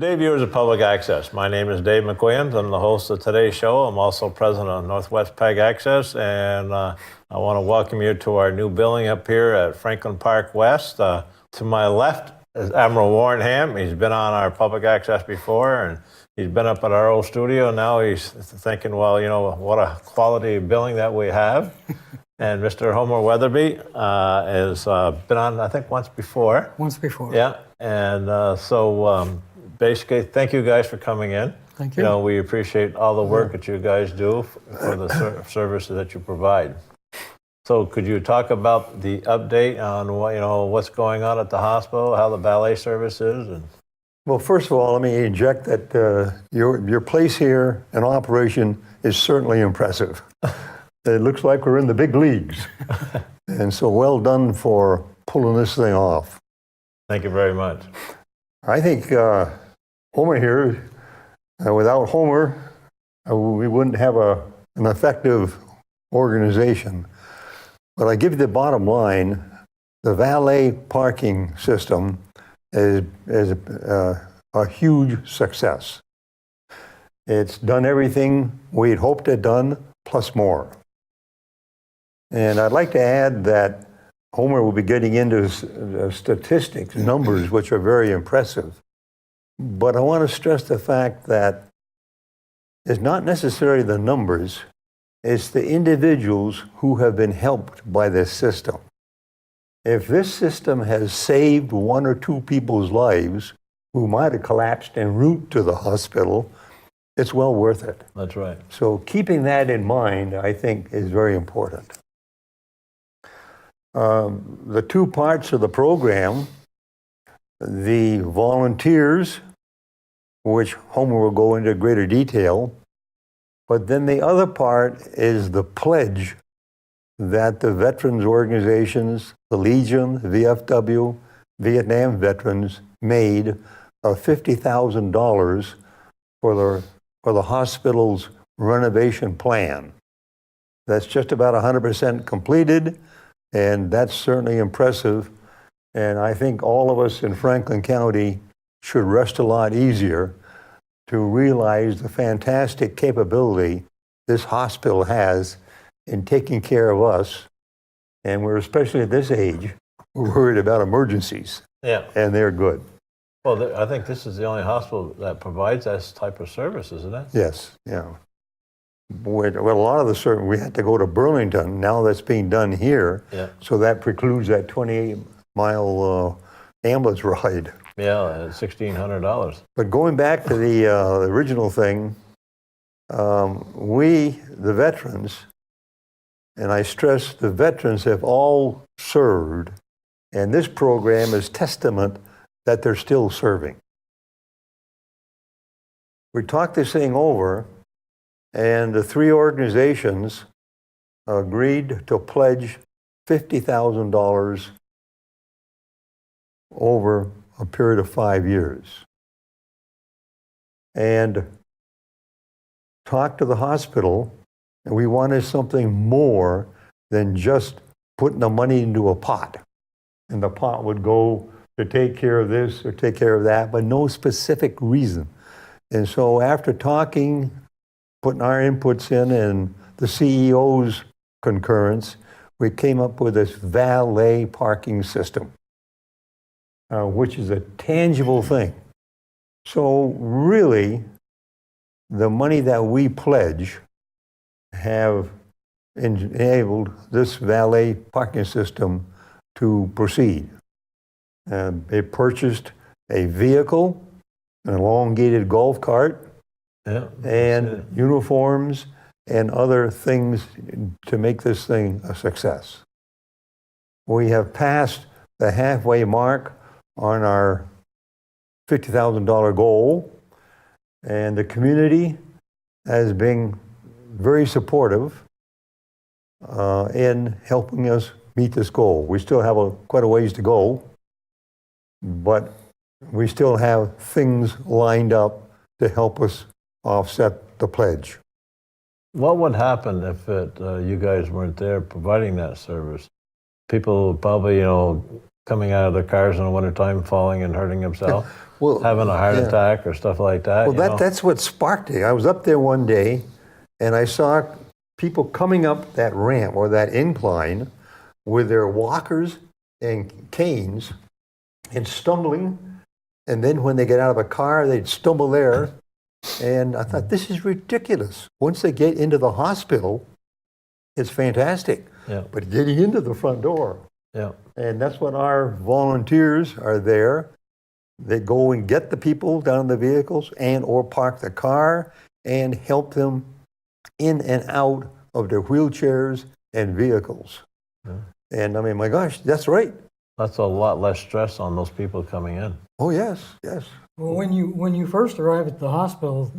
day, viewers of Public Access. My name is Dave McWilliams. I'm the host of today's show. I'm also president of Northwest PEG Access, and I want to welcome you to our new building up here at Franklin Park West. To my left is Admiral Warren Hamm. He's been on our Public Access before, and he's been up at our old studio. Now he's thinking, well, you know, what a quality building that we have. And Mr. Homer Wetherby has been on, I think, once before. Once before. Yeah, and basically, thank you guys for coming in. Thank you. You know, we appreciate all the work that you guys do for the services that you provide. So, could you talk about the update on what's going on at the hospital, how the valet service is, and? Well, first of all, let me inject that your place here and operation is certainly impressive. It looks like we're in the big leagues. And so well done for pulling this thing off. Thank you very much. I think Homer here, without Homer, we wouldn't have an effective organization. But I give you the bottom line, the valet parking system is a huge success. It's done everything we'd hoped it done, plus more. And I'd like to add that Homer will be getting into statistics, numbers, which are very impressive. But I want to stress the fact that it's not necessarily the numbers, it's the individuals who have been helped by this system. If this system has saved one or two people's lives who might have collapsed en route to the hospital, it's well worth it. That's right. So keeping that in mind, I think, is very important. The two parts of the program, the volunteers, which Homer will go into greater detail, but then the other part is the pledge that the veterans organizations, the Legion, VFW, Vietnam veterans made of $50,000 for the hospital's renovation plan. That's just about 100% completed. And that's certainly impressive. And I think all of us in Franklin County should rest a lot easier to realize the fantastic capability this hospital has in taking care of us. And we're, especially at this age, we're worried about emergencies. Yeah. And they're good. Well, I think this is the only hospital that provides that type of service, isn't it? Yes, yeah. Well, a lot of the service, we had to go to Burlington. Now that's being done here. Yeah. So that precludes that 28-mile ambulance ride. Yeah, $1,600. But going back to the original thing, we, the veterans, and I stress the veterans have all served, and this program is testament that they're still serving. We talked this thing over, and the three organizations agreed to pledge $50,000 over a period of 5 years. And talked to the hospital, and we wanted something more than just putting the money into a pot. And the pot would go to take care of this or take care of that, but no specific reason. And so after talking, putting our inputs in and the CEO's concurrence, we came up with this valet parking system, which is a tangible thing. So really, the money that we pledge have enabled this valet parking system to proceed. They purchased a vehicle, an elongated golf cart, and uniforms and other things to make this thing a success. We have passed the halfway mark on our $50,000 goal, and the community has been very supportive in helping us meet this goal. We still have quite a ways to go, but we still have things lined up to help us offset the pledge. What would happen if you guys weren't there providing that service? People would probably, coming out of their cars in the wintertime, falling and hurting themselves, Well, having a heart yeah. attack or stuff like that. Well, that's what sparked it. I was up there one day, and I saw people coming up that ramp or that incline with their walkers and canes and stumbling. And then when they get out of a car, they'd stumble there. And I thought, this is ridiculous. Once they get into the hospital, it's fantastic. Yeah. But getting into the front door, Yeah. and that's when our volunteers are there. They go and get the people down in the vehicles and or park the car and help them in and out of their wheelchairs and vehicles. Yeah. And I mean, my gosh, that's right. That's a lot less stress on those people coming in. Oh, yes, yes. Well, when you first arrive at the hospital,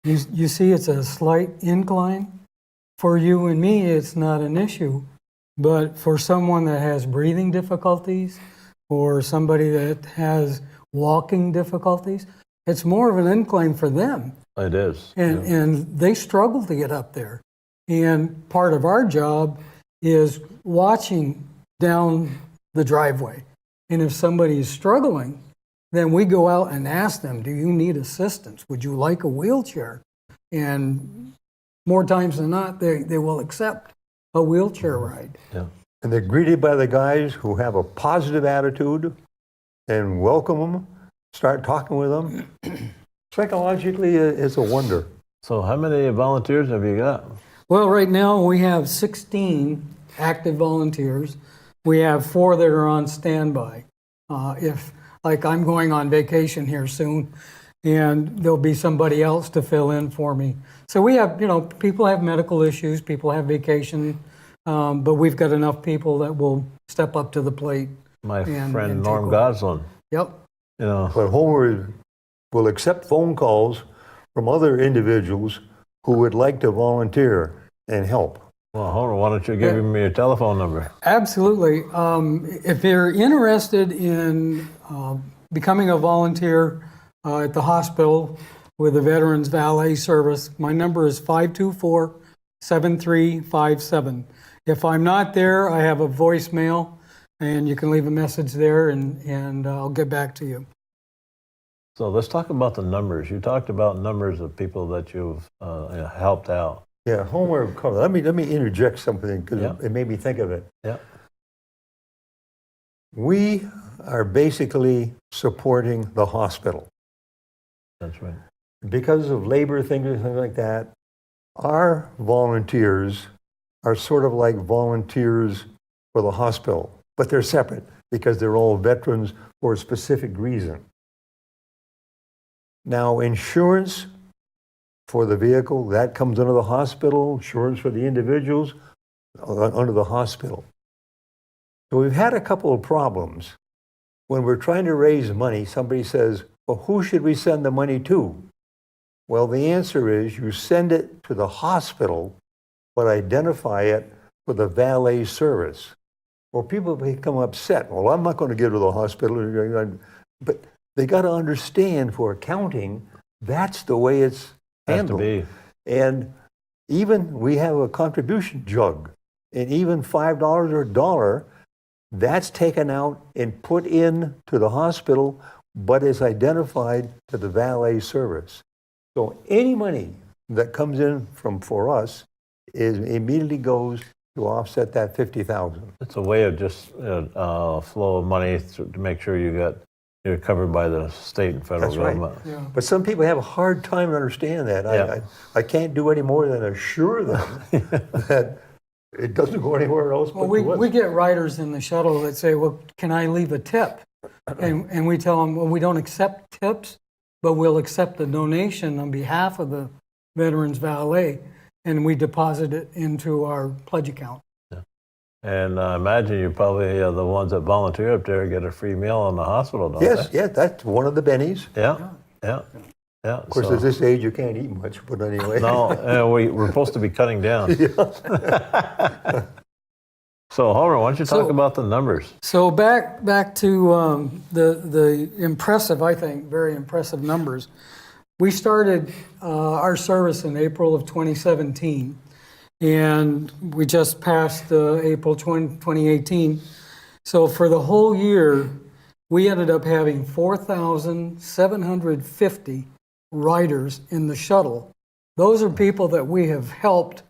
you see it's a slight incline. For you and me, it's not an issue. But for someone that has breathing difficulties or somebody that has walking difficulties, it's more of an incline for them. It is. And they struggle to get up there. And part of our job is watching down the driveway. And if somebody is struggling, then we go out and ask them, do you need assistance? Would you like a wheelchair? And more times than not, they will accept a wheelchair ride. Yeah. And they're greeted by the guys who have a positive attitude and welcome them, start talking with them. Psychologically, it's a wonder. So how many volunteers have you got? Well, right now we have 16 active volunteers. We have 4 that are on standby. If, like, I'm going on vacation here soon, and there'll be somebody else to fill in for me. So we have, people have medical issues, people have vacation, but we've got enough people that will step up to the plate. My friend and Norm take Goslin. Yep. But Homer will accept phone calls from other individuals who would like to volunteer and help. Well, Homer, why don't you give me your telephone number? Absolutely. If you're interested in becoming a volunteer at the hospital with the Veterans Valet Service, my number is 524-7357. If I'm not there, I have a voicemail, and you can leave a message there, and I'll get back to you. So let's talk about the numbers. You talked about numbers of people that you've helped out. Yeah, Homer covered. Let me interject something because Yeah. it made me think of it. Yeah. We are basically supporting the hospital. That's right. Because of labor things and things like that, our volunteers are sort of like volunteers for the hospital, but they're separate because they're all veterans for a specific reason. Now, insurance for the vehicle, that comes under the hospital, insurance for the individuals, under the hospital. So we've had a couple of problems. When we're trying to raise money, somebody says, well, who should we send the money to? Well, the answer is you send it to the hospital, but identify it for the valet service. Well, people become upset. Well, I'm not going to give to the hospital. But they got to understand for accounting, that's the way it's handled. Has to be. And even we have a contribution jug, and even $5 or $1, that's taken out and put in to the hospital, but is identified to the valet service. So any money that comes in for us immediately goes to offset that $50,000. It's a way of just flow of money to make sure you're covered by the state and federal That's right. government. Yeah. But some people have a hard time to understand that. Yeah. I can't do any more than assure them that it doesn't go anywhere else but Well, to us. we get riders in the shuttle that say, well, can I leave a tip? And we tell them, well, we don't accept tips, but we'll accept a donation on behalf of the Veterans Valet, and we deposit it into our pledge account. And I imagine you probably the ones that volunteer up there get a free meal in the hospital, don't Yes, they? yeah, that's one of the bennies. Yeah. Of course, at this age, you can't eat much, but anyway. No, we're supposed to be cutting down. So, Homer, why don't you talk about the numbers? So back to the impressive, I think, very impressive numbers. We started our service in April of 2017, and we just passed April 2018. So for the whole year, we ended up having 4,750 riders in the shuttle. Those are people that we have helped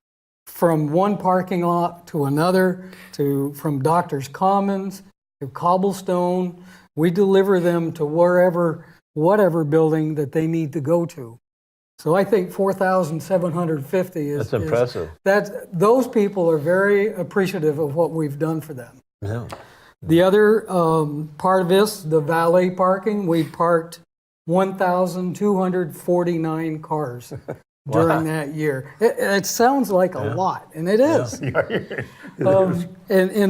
from one parking lot to another, from Doctors Commons to Cobblestone. We deliver them to whatever building that they need to go to. So I think 4,750 is... That's impressive. Those people are very appreciative of what we've done for them. Yeah. The other part of this, the valet parking, we parked 1,249 cars during that year. It sounds like a lot, and it is. And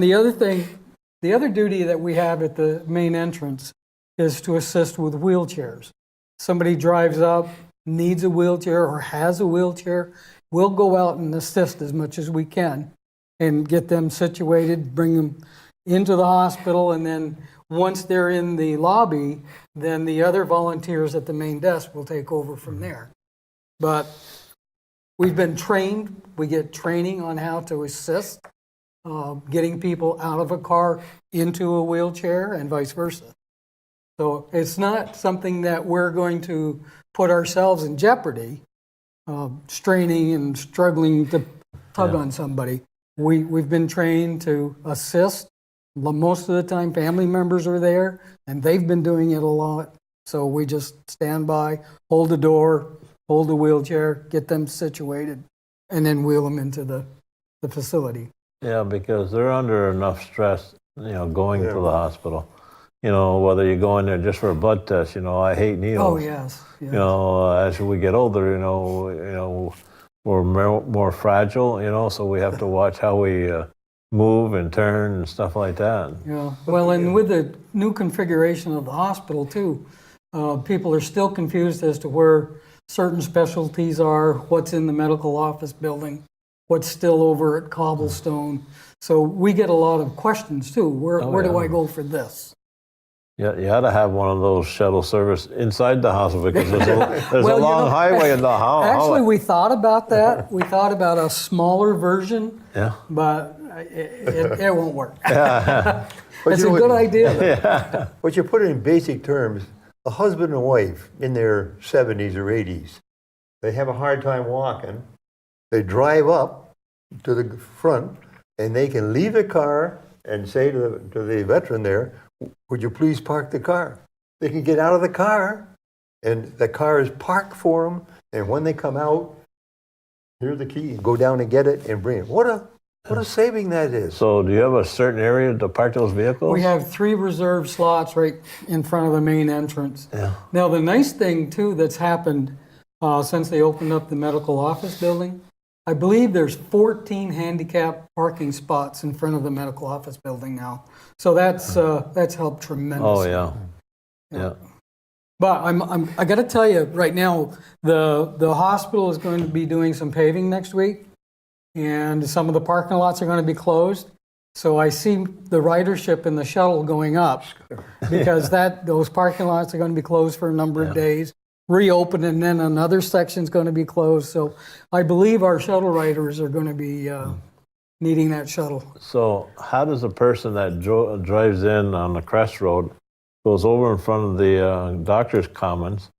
the other thing, the other duty that we have at the main entrance is to assist with wheelchairs. Somebody drives up, needs a wheelchair or has a wheelchair, we'll go out and assist as much as we can and get them situated, bring them into the hospital, and then once they're in the lobby, then the other volunteers at the main desk will take over from there. But we've been trained, we get training on how to assist, getting people out of a car into a wheelchair and vice versa. So it's not something that we're going to put ourselves in jeopardy, straining and struggling to tug on somebody. We've been trained to assist. Most of the time, family members are there, and they've been doing it a lot. So we just stand by, hold the door, hold the wheelchair, get them situated, and then wheel them into the facility. Yeah, because they're under enough stress, going to the hospital. Whether you go in there just for a blood test, I hate needles. Oh, yes. As we get older, we're more fragile, so we have to watch how we move and turn and stuff like that. Yeah. Well, and with the new configuration of the hospital, too, people are still confused as to where certain specialties are, what's in the medical office building, what's still over at Cobblestone. So we get a lot of questions, too. Where do I go for this? Yeah, you ought to have one of those shuttle service inside the hospital because there's a long highway in the house. Actually, we thought about that. We thought about a smaller version, but it won't work. It's a good idea. But you put it in basic terms, a husband and wife in their 70s or 80s, they have a hard time walking. They drive up to the front, and they can leave the car and say to the veteran there, "Would you please park the car?" They can get out of the car, and the car is parked for them. And when they come out, here's the key. Go down and get it and bring it. What a saving that is. So do you have a certain area to park those vehicles? We have 3 reserved slots right in front of the main entrance. Yeah. Now, the nice thing, too, that's happened since they opened up the medical office building, I believe there's 14 handicap parking spots in front of the medical office building now. So that's helped tremendously. Oh, yeah. But I got to tell you right now, the hospital is going to be doing some paving next week, and some of the parking lots are going to be closed. So I see the ridership in the shuttle going up because those parking lots are going to be closed for a number of days, reopen, and then another section's going to be closed. So I believe our shuttle riders are going to be needing that shuttle. So how does a person that drives in on the Crest Road, goes over in front of the Doctors Commons,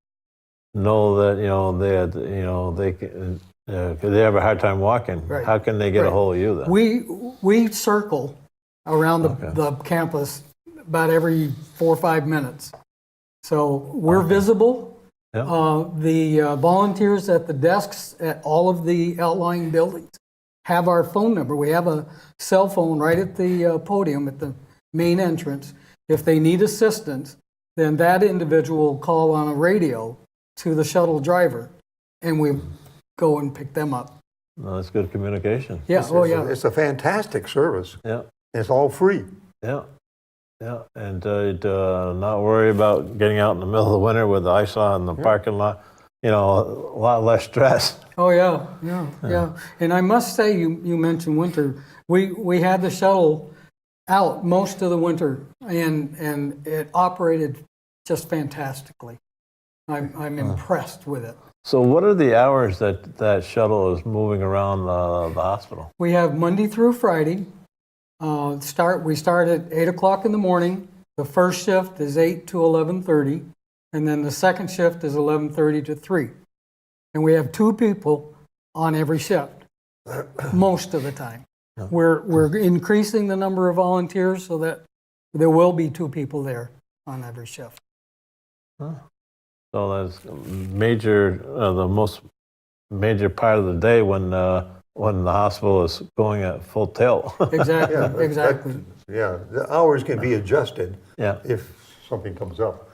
know that they have a hard time walking? Right. How can they get a hold of you then? We circle around the campus about every 4 or 5 minutes. So we're visible. Yeah. The volunteers at the desks at all of the outlying buildings have our phone number. We have a cell phone right at the podium at the main entrance. If they need assistance, then that individual will call on a radio to the shuttle driver, and we go and pick them up. No, that's good communication. Yeah, It's a fantastic service. Yeah. It's all free. Yeah. And not worry about getting out in the middle of the winter with the ice on the parking lot. A lot less stress. Oh, yeah. And I must say, you mentioned winter. We had the shuttle out most of the winter, and it operated just fantastically. I'm impressed with it. So what are the hours that shuttle is moving around the hospital? We have Monday through Friday, We start at 8 o'clock in the morning. The first shift is 8 to 11:30, and then the second shift is 11:30 to 3. And we have 2 people on every shift most of the time. We're increasing the number of volunteers so that there will be 2 people there on every shift. So that's major, the most major part of the day when the hospital is going at full tilt. Exactly, Yeah, exactly. Yeah, the hours can be adjusted Yeah. if something comes up.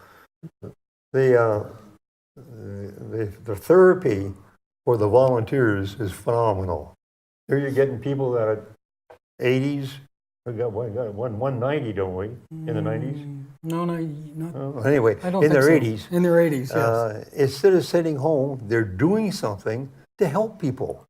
The therapy for the volunteers is phenomenal. Here you're getting people that are 80s. We got 190, don't we? In the 90s? No. Anyway, I don't in think their so. 80s. In their 80s, yes. Instead of sitting home, they're doing something to help people.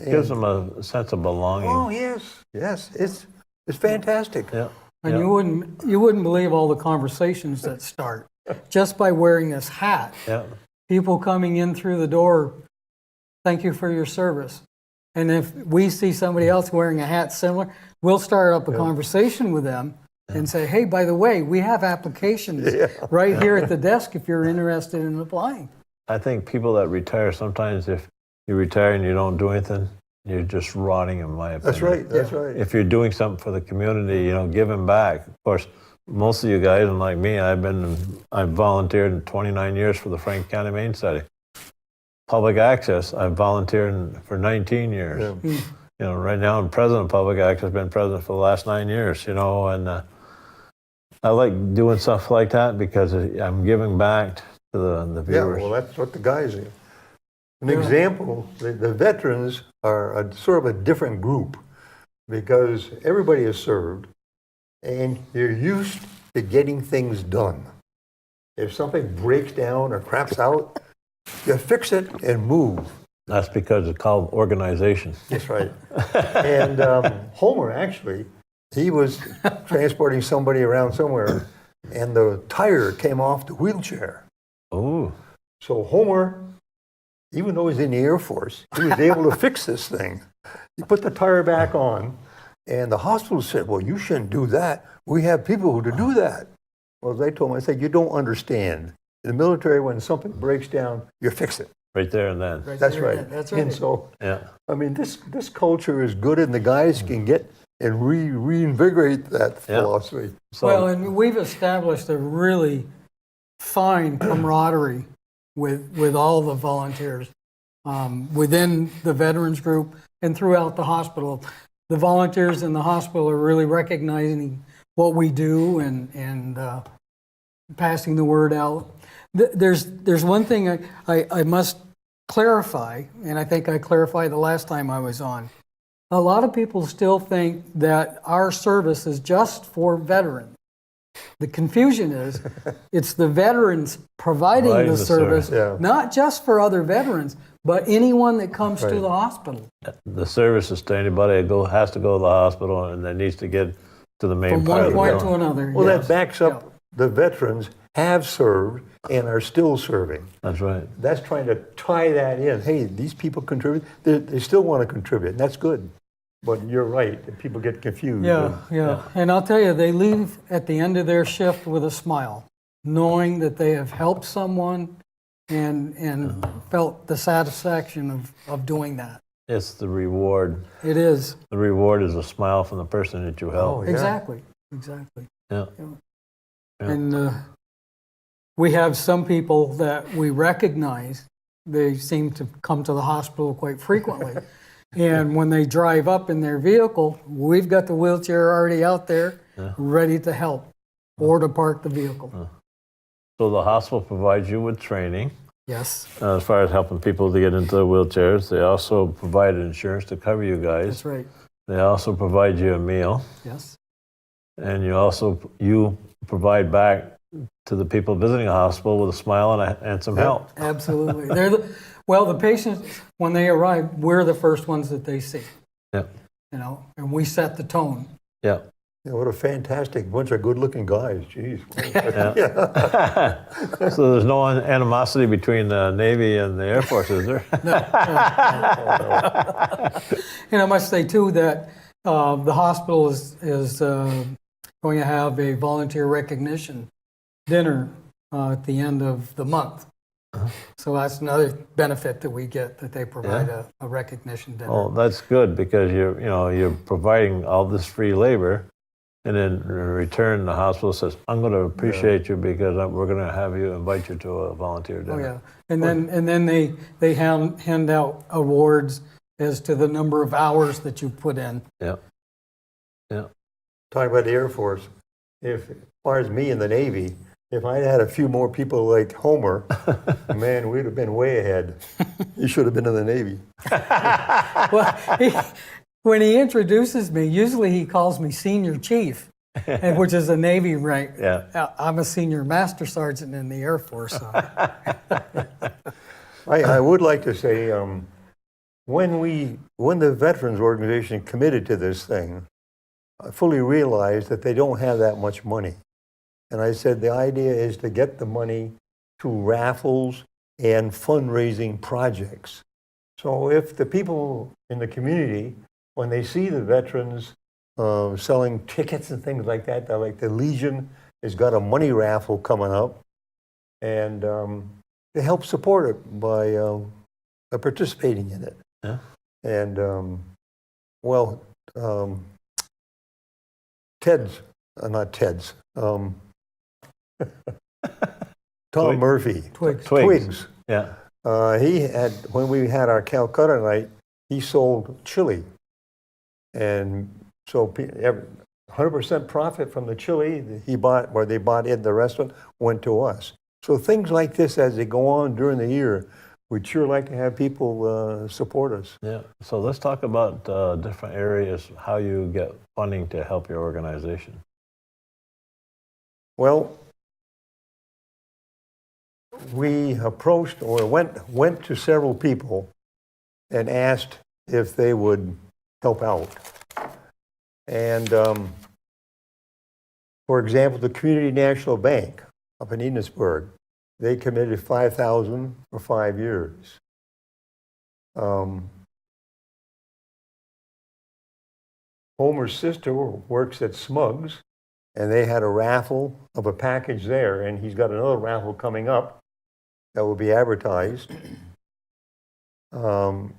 Gives them a sense of belonging. Oh yes, it's fantastic. Yeah. And yeah. you wouldn't believe all the conversations that start just by wearing this hat. Yeah. People coming in through the door, thank you for your service. And if we see somebody else wearing a hat similar, we'll start up a conversation with them and say, hey, by the way, we have applications right here at the desk if you're interested in applying. I think people that retire, sometimes if you retire and you don't do anything, you're just rotting, in my opinion. That's right. That's right. If you're doing something for the community, giving back. Of course, most of you guys, and like me, I've volunteered in 29 years for the Franklin County Main Study. Public access, I've volunteered for 19 years. Yeah. Right now I'm president of public access, been president for the last 9 years, and I like doing stuff like that because I'm giving back to the viewers. Yeah, well, that's what the guys do. An example, the veterans are sort of a different group because everybody is served and you're used to getting things done. If something breaks down or craps out, you fix it and move. That's because it's called organization. That's right. And Homer, actually, he was transporting somebody around somewhere and the tire came off the wheelchair. Oh. So Homer, even though he's in the Air Force, he was able to fix this thing. He put the tire back on, and the hospital said, well, you shouldn't do that. We have people who do that. Well, they told me, I said, you don't understand. In the military, when something breaks down, you fix it. Right there and then. That's right. That's right. And so, Yeah. I mean, this culture is good, and the guys can get and reinvigorate that philosophy. So, Well, and we've established a really fine camaraderie with all the volunteers within the veterans group and throughout the hospital. The volunteers in the hospital are really recognizing what we do and passing the word out. There's one thing I must clarify, and I think I clarified the last time I was on. A lot of people still think that our service is just for veterans. The confusion is it's the veterans providing the service, not just for other veterans, but anyone that comes to the hospital. the service is to anybody that has to go to the hospital and that needs to get to the main From part one of the point building. to another. Well, yes. that backs up the veterans have served and are still serving. That's right. That's trying to tie that in. Hey, these people contribute. They still want to contribute, and that's good. But you're right, people get confused. Yeah. And I'll tell you, they leave at the end of their shift with a smile, knowing that they have helped someone and felt the satisfaction of doing that. It's the reward. It is. The reward is a smile from the person that you help. Oh, yeah. Exactly. Yeah. And we have some people that we recognize. They seem to come to the hospital quite frequently. And when they drive up in their vehicle, we've got the wheelchair already out there, ready to help or to park the vehicle. So the hospital provides you with training Yes, as far as helping people to get into the wheelchairs. They also provide insurance to cover you guys. that's right. They also provide you a meal. Yes. And you provide back to the people visiting a hospital with a smile and some help. Absolutely. The patients, when they arrive, we're the first ones that they see. Yeah. And we set the tone. Yeah. Yeah, what a fantastic bunch of good-looking guys. Jeez. So there's no animosity between the Navy and the Air Force, is there? And I must say, too, that The hospital is going to have a volunteer recognition dinner at the end of the month. So that's another benefit that we get, that they provide a recognition dinner. Oh, that's good, because you're providing all this free labor, and then in return the hospital says, I'm going to appreciate you because we're going to have you, invite you to a volunteer dinner. Oh yeah, and then they hand out awards as to the number of hours that you put in. Yeah. Talking about the Air Force, as far as me in the Navy, if I had a few more people like Homer, man, we'd have been way ahead. He should have been in the Navy. Well, when he introduces me, usually he calls me Senior Chief, which is a Navy rank. Yeah. I'm a Senior Master Sergeant in the Air Force. So. I would like to say, when the Veterans Organization committed to this thing, I fully realized that they don't have that much money. And I said the idea is to get the money to raffles and fundraising projects. So if the people in the community, when they see the veterans selling tickets and things like that, they're like, the Legion has got a money raffle coming up, and they help support it by participating in it. Yeah. And Tom Murphy. Twigs. Yeah. He had, when we had our Calcutta night, he sold chili. And so 100% profit from the chili he bought, or they bought in the restaurant, went to us. So things like this, as they go on during the year, we'd sure like to have people support us. Yeah. So let's talk about different areas, how you get funding to help your organization. Well, we approached or went to several people and asked if they would help out. And for example, the Community National Bank up in Enosburg, they committed $5,000 for 5 years. Homer's sister works at Smugs, and they had a raffle of a package there, and he's got another raffle coming up that will be advertised. The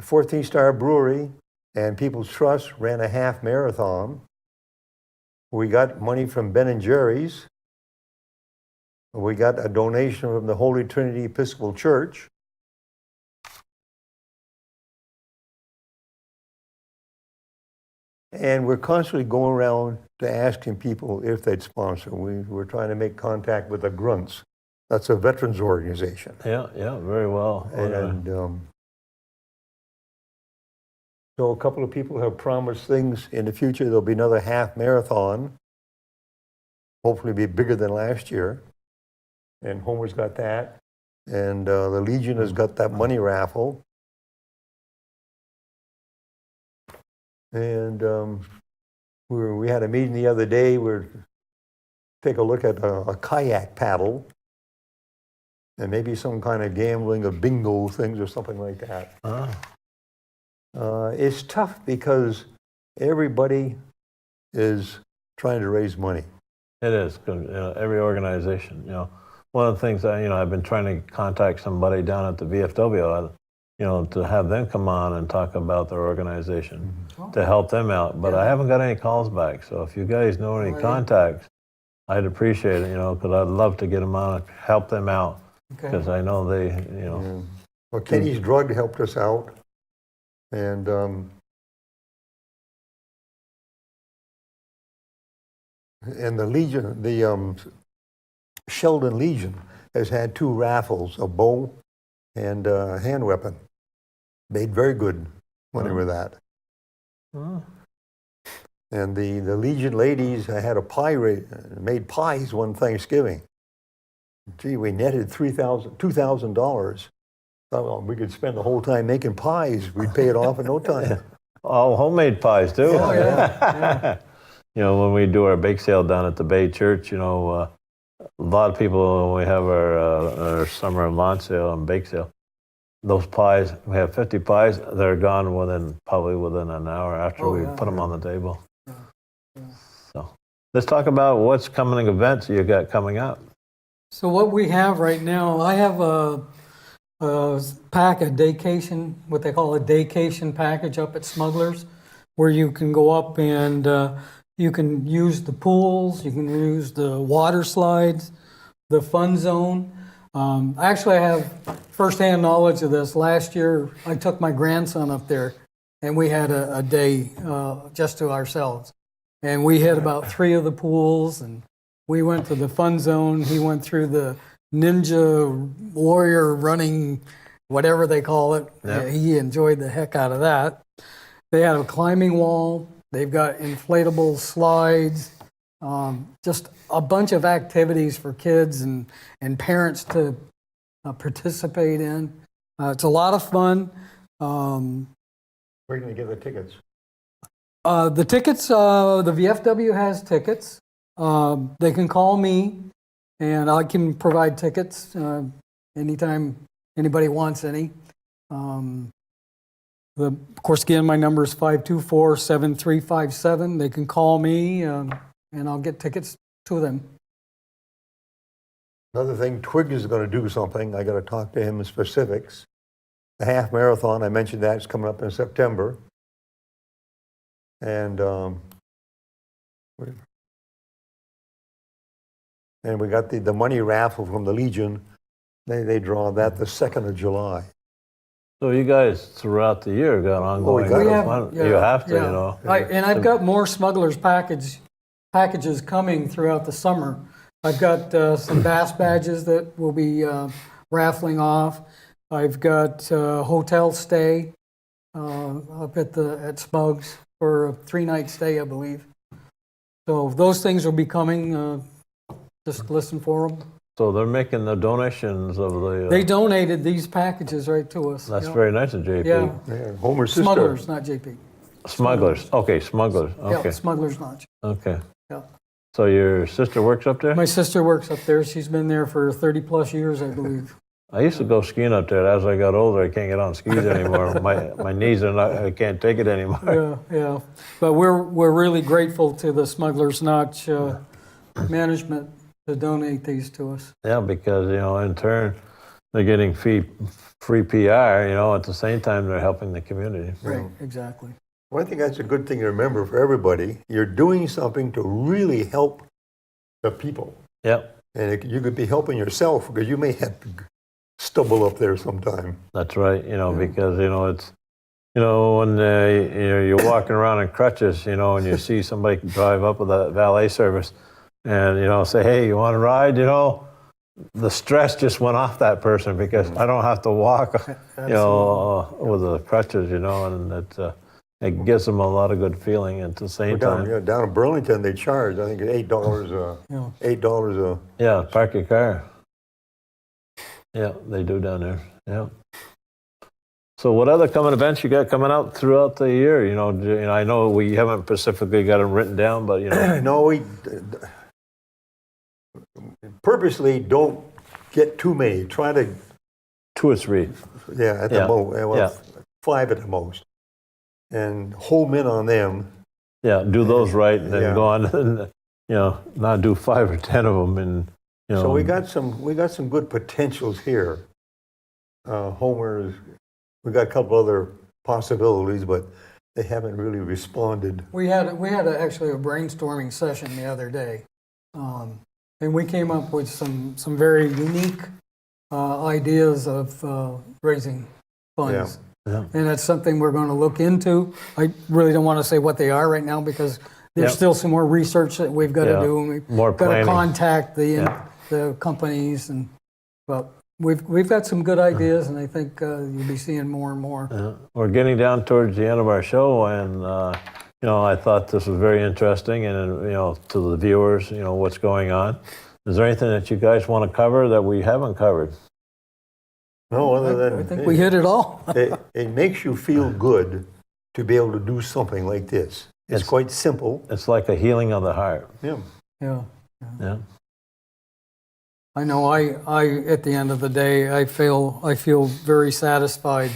14 Star Brewery and People's Trust ran a half marathon. We got money from Ben & Jerry's. We got a donation from the Holy Trinity Episcopal Church. And we're constantly going around to asking people if they'd sponsor. We're trying to make contact with the Grunts. That's a veterans organization. Yeah, very well. And so a couple of people have promised things in the future. There'll be another half marathon, hopefully be bigger than last year. And Homer's got that. And the Legion has got that money raffle. And we had a meeting the other day. We're take a look at a kayak paddle and maybe some kind of gambling or bingo things or something like that. It's tough because everybody is trying to raise money. It is. Every organization, one of the things that, I've been trying to contact somebody down at the VFW, to have them come on and talk about their organization to help them out. But I haven't got any calls back. So if you guys know any contacts, I'd appreciate it, because I'd love to get them on and help them out. Because I know they, Well, Kenny's Drug helped us out. And the Legion, the Sheldon Legion has had 2 raffles, a bow and a hand weapon. Made very good money with that. And the Legion ladies had a pie made pies one Thanksgiving. Gee, we netted $2,000. Thought, well, we could spend the whole time making pies. We'd pay it off in no time. Oh, homemade pies too. Oh, yeah. When we do our bake sale down at the Bay Church, a lot of people, when we have our summer lawn sale and bake sale, those pies, we have 50 pies, they're gone probably within an hour after we put them on the table. So let's talk about what's coming events you got coming up. So what we have right now, I have a daycation, what they call a daycation package up at Smuggler's, where you can go up and you can use the pools, you can use the water slides, the fun zone. Actually, I have firsthand knowledge of this. Last year, I took my grandson up there, and we had a day just to ourselves. And we hit about 3 of the pools, and we went to the fun zone. He went through the ninja warrior running, whatever they call it. Yep. He enjoyed the heck out of that. They have a climbing wall. They've got inflatable slides. Just a bunch of activities for kids and parents to participate in. It's a lot of fun. Where are you going to get the tickets? The tickets, the VFW has tickets. They can call me, and I can provide tickets anytime anybody wants any. Of course, again, my number is 524-7357. They can call me, and I'll get tickets to them. Another thing, Twig is going to do something. I got to talk to him in specifics. The half marathon, I mentioned that, is coming up in September. And we got the money raffle from the Legion. They draw that the 2nd of July. So you guys throughout the year got ongoing we have, fun. yeah, You have to, yeah. you know. And I've got more Smuggler's packages coming throughout the summer. I've got some bass badges that will be raffling off. I've got hotel stay up at Smugs for a 3-night stay, I believe. So those things will be coming. Just listen for them. So they're making the donations of the... They donated these packages right to us. That's very nice of JP. Yeah. Yeah, Homer's sister. Smugglers, not JP. Smugglers. Okay, Smugglers. Okay. Yeah, Smugglers, not. Okay. Yeah. So your sister works up there? My sister works up there. She's been there for 30+ years, I believe. I used to go skiing up there. As I got older, I can't get on skis anymore. My knees are not, I can't take it anymore. Yeah. But we're really grateful to the Smugglers Notch management to donate these to us. Yeah, because, you know, in turn, they're getting free PR, you know, at the same time they're helping the community. Right, exactly. Well, I think that's a good thing to remember for everybody. You're doing something to really help the people. Yep, And you could be helping yourself because you may have to stumble up there sometime. that's right, you know, because, you know, it's, you know, when you know, you're walking around in crutches, you know, and you see somebody drive up with a valet service and, you know, say, hey, you want to ride, you know, the stress just went off that person because I don't have to walk, you know, with the crutches, you know, and it gives them a lot of good feeling at the same time. Down in Burlington, they charge, I think, $8, $8 a... Yeah, park your car. Yeah, they do down there, yeah. So what other coming events you got coming out throughout the year? You know, I know we haven't specifically got them written down, but, you know. No, we purposely don't get too many. Try to... 2 or 3. Yeah, at the most. Well, 5 at the most. And home in on them. Yeah, do those right and then Yeah. go on and, you know, not do 5 or 10 of them and, you know. So we got some good potentials here. Homer's, we got a couple other possibilities, but they haven't really responded. We had actually a brainstorming session the other day, and we came up with some very unique ideas of raising funds. Yeah. And that's something we're going to look into. I really don't want to say what they are right now because there's still some more research that we've got to do, and we've More got planning. to contact the companies. But we've got some good ideas, and I think you'll be seeing more and more. Yeah. We're getting down towards the end of our show, and you know, I thought this was very interesting, and you know, to the viewers, you know, what's going on. Is there anything that you guys want to cover that we haven't covered? No, other than... I think we hit it all. it makes you feel good to be able to do something like this. It's quite simple. It's like a healing of the heart. Yeah. Yeah. Yeah. I know at the end of the day, I feel very satisfied,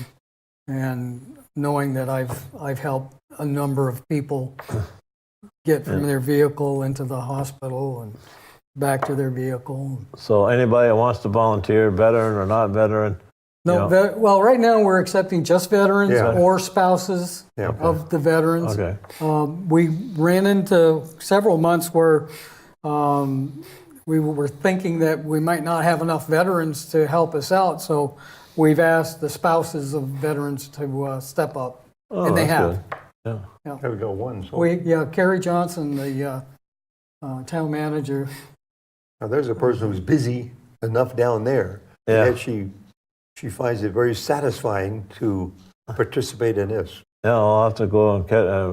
and knowing that I've helped a number of people get from their vehicle into the hospital and back to their vehicle. So anybody that wants to volunteer, veteran or not veteran? No, well, right now we're accepting just veterans or spouses of the veterans. Okay. We ran into several months where we were thinking that we might not have enough veterans to help us out, so we've asked the spouses of veterans to step up, and they have. Good. Yeah. There we go, one. So Carrie Johnson, the town manager. now there's a person who's busy enough down there, Yeah. and yet she finds it very satisfying to participate in this. Yeah, I'll have to go and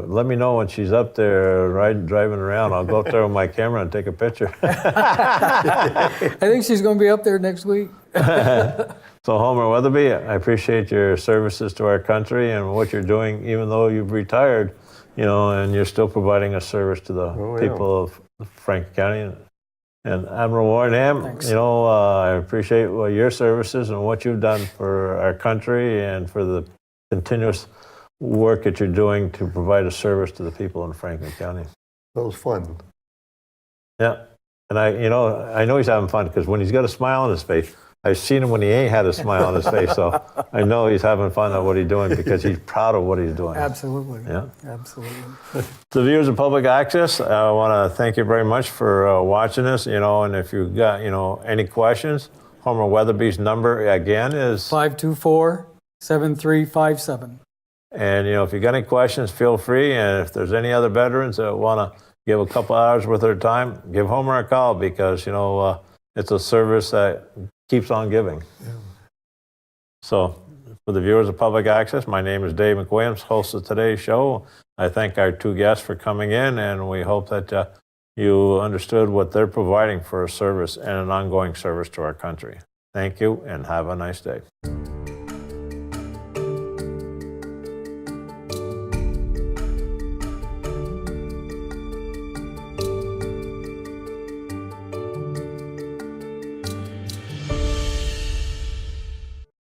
let me know when she's up there driving around. I'll go up there with my camera and take a picture. I think she's going to be up there next week. So Homer Wetherby, I appreciate your services to our country and what you're doing, even though you've retired, and you're still providing a service to the people of Franklin County. And Admiral Warren Hamm, I appreciate your services and what you've done for our country and for the continuous work that you're doing to provide a service to the people in Franklin County. That was fun. Yeah. And I know he's having fun because when he's got a smile on his face, I've seen him when he ain't had a smile on his face. So I know he's having fun at what he's doing because he's proud of what he's doing. Absolutely. Yeah. Absolutely. To viewers of Public Access, I want to thank you very much for watching us, and if you've got, any questions, Homer Wetherby's number again is 524-7357. And, if you got any questions, feel free. And if there's any other veterans that want to give a couple hours worth of their time, give Homer a call because, it's a service that keeps on giving. Yeah. So for the viewers of Public Access, my name is Dave McWilliams, host of today's show. I thank our two guests for coming in, and we hope that you understood what they're providing for a service and an ongoing service to our country. Thank you, and have a nice day.